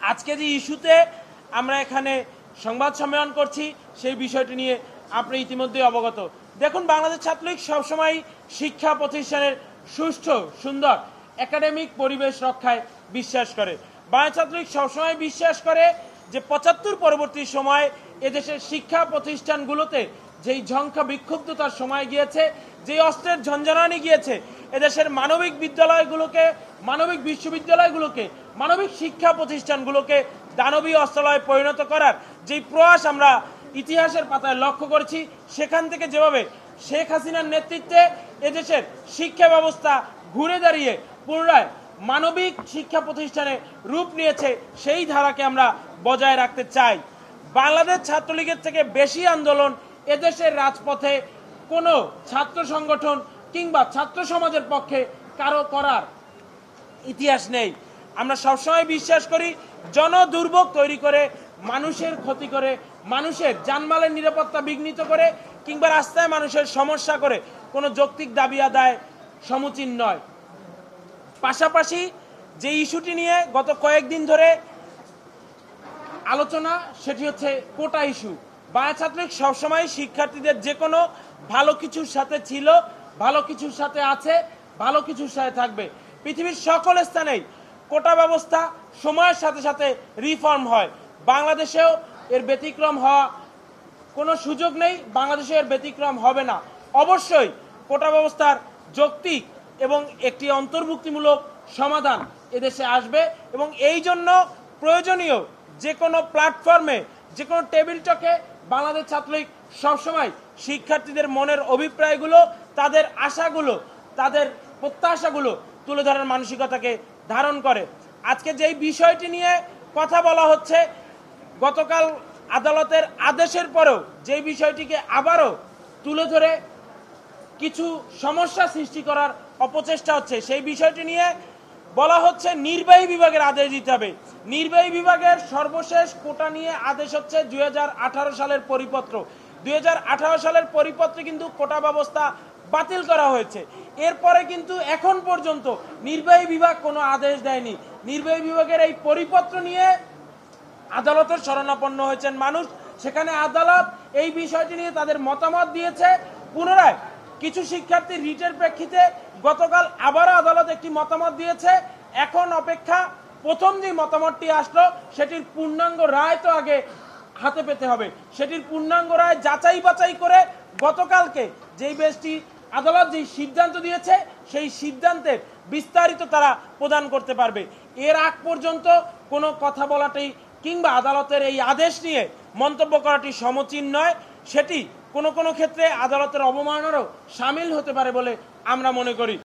আজকে যে ইস্যুতে আমরা এখানে সংবাদ সম্মেলন করছি সেই বিষয়টি নিয়ে আপনি ইতিমধ্যেই অবগত। দেখুন, বাংলাদেশ ছাত্রলীগ সবসময় শিক্ষা প্রতিষ্ঠানের সুষ্ঠু সুন্দর একাডেমিক পরিবেশ রক্ষায় বিশ্বাস করে। বাংলাদেশ ছাত্রলীগ সবসময় বিশ্বাস করে যে ৭৫ পরবর্তী সময়ে এদেশের শিক্ষা প্রতিষ্ঠানগুলোতে যেই ঝঙ্কা বিক্ষুব্ধতার সময় গিয়েছে, যেই অস্ত্রের ঝঞ্ঝানি গিয়েছে, এদেশের মানবিক বিদ্যালয়গুলোকে, মানবিক বিশ্ববিদ্যালয়গুলোকে, মানবিক শিক্ষা প্রতিষ্ঠানগুলোকে দানবীয় অস্ত্রালয়ে পরিণত করার যেই প্রয়াস আমরা ইতিহাসের পাতায় লক্ষ্য করেছি, সেখান থেকে যেভাবে শেখ হাসিনার নেতৃত্বে এদেশের শিক্ষা ব্যবস্থা ঘুরে দাঁড়িয়ে পুনরায় মানবিক শিক্ষা প্রতিষ্ঠানে রূপ নিয়েছে, সেই ধারাকে আমরা বজায় রাখতে চাই। বাংলাদেশ ছাত্রলীগের থেকে বেশি আন্দোলন এদেশের রাজপথে কোনো ছাত্র সংগঠন কিংবা ছাত্র সমাজের পক্ষে কারো করার ইতিহাস নেই। আমরা সবসময় বিশ্বাস করি জনদুর্ভোগ তৈরি করে, মানুষের ক্ষতি করে, মানুষের জানমালের নিরাপত্তা বিঘ্নিত করে কিংবা রাস্তায় মানুষের সমস্যা করে কোনো যৌক্তিক দাবি আদায় সমুচীন নয়। পাশাপাশি যে ইস্যুটি নিয়ে গত কয়েকদিন ধরে আলোচনা, সেটি হচ্ছে কোটা ইস্যু। বাংলাদেশ ছাত্রলীগ সবসময় শিক্ষার্থীদের যে কোনো ভালো কিছুর সাথে ছিল, ভালো কিছুর সাথে আছে, ভালো কিছুর সাথে থাকবে। পৃথিবীর সকল স্থানেই কোটা ব্যবস্থা সময়ের সাথে সাথে রিফর্ম হয়, বাংলাদেশেও এর ব্যতিক্রম হওয়া কোনো সুযোগ নেই, বাংলাদেশে এর ব্যতিক্রম হবে না। অবশ্যই কোটা ব্যবস্থার যৌক্তিক এবং একটি অন্তর্ভুক্তিমূলক সমাধান এদেশে আসবে এবং এই জন্য প্রয়োজনীয় যে কোনো প্ল্যাটফর্মে, যে কোনো টেবিল টকে বাংলাদেশ ছাত্রলীগ সবসময় শিক্ষার্থীদের মনের অভিপ্রায়গুলো, তাদের আশাগুলো, তাদের প্রত্যাশাগুলো তুলে ধরার মানসিকতাকে ধারণ করে। আজকে যেই বিষয়টি নিয়ে কথা বলা হচ্ছে, গতকাল আদালতের আদেশের পরেও যেই বিষয়টিকে আবারও তুলে ধরে কিছু সমস্যা সৃষ্টি করার অপচেষ্টা হচ্ছে, সেই বিষয়টি নিয়ে বলা হচ্ছে নির্বাহী বিভাগের আদেশ দিতে হবে। নির্বাহী বিভাগের সর্বশেষ কোটা নিয়ে আদেশ হচ্ছে ২০১৮ সালের পরিপত্র। ২০১৮ সালের পরিপত্রে কিন্তু কোটা ব্যবস্থা বাতিল করা হয়েছে। এরপরে কিন্তু এখন পর্যন্ত নির্বাহী বিভাগ কোনো আদেশ দেয়নি। নির্বাহী বিভাগের এই পরিপত্র নিয়ে আদালতের শরণাপন্ন হয়েছেন মানুষ, সেখানে আদালত এই বিষয়টি নিয়ে তাদের মতামত দিয়েছে। পুনরায় কিছু শিক্ষার্থী রিটের প্রেক্ষিতে গতকাল আবারও আদালত একটি মতামত দিয়েছে। এখন অপেক্ষা, প্রথম যে মতামতটি আসলো সেটির পূর্ণাঙ্গ রায় তো আগে হাতে পেতে হবে। সেটির পূর্ণাঙ্গ রায় যাচাই বাছাই করে গতকালকে যেই বেশটি আদালত যেই সিদ্ধান্ত দিয়েছে, সেই সিদ্ধান্তের বিস্তারিত তারা প্রদান করতে পারবে। এর আগ পর্যন্ত কোনো কথা বলাটি কিংবা আদালতের এই আদেশ নিয়ে মন্তব্য করাটি সমীচীন নয়। সেটি কোনো কোনো ক্ষেত্রে আদালতের অবমাননারও সামিল হতে পারে বলে আমরা মনে করি।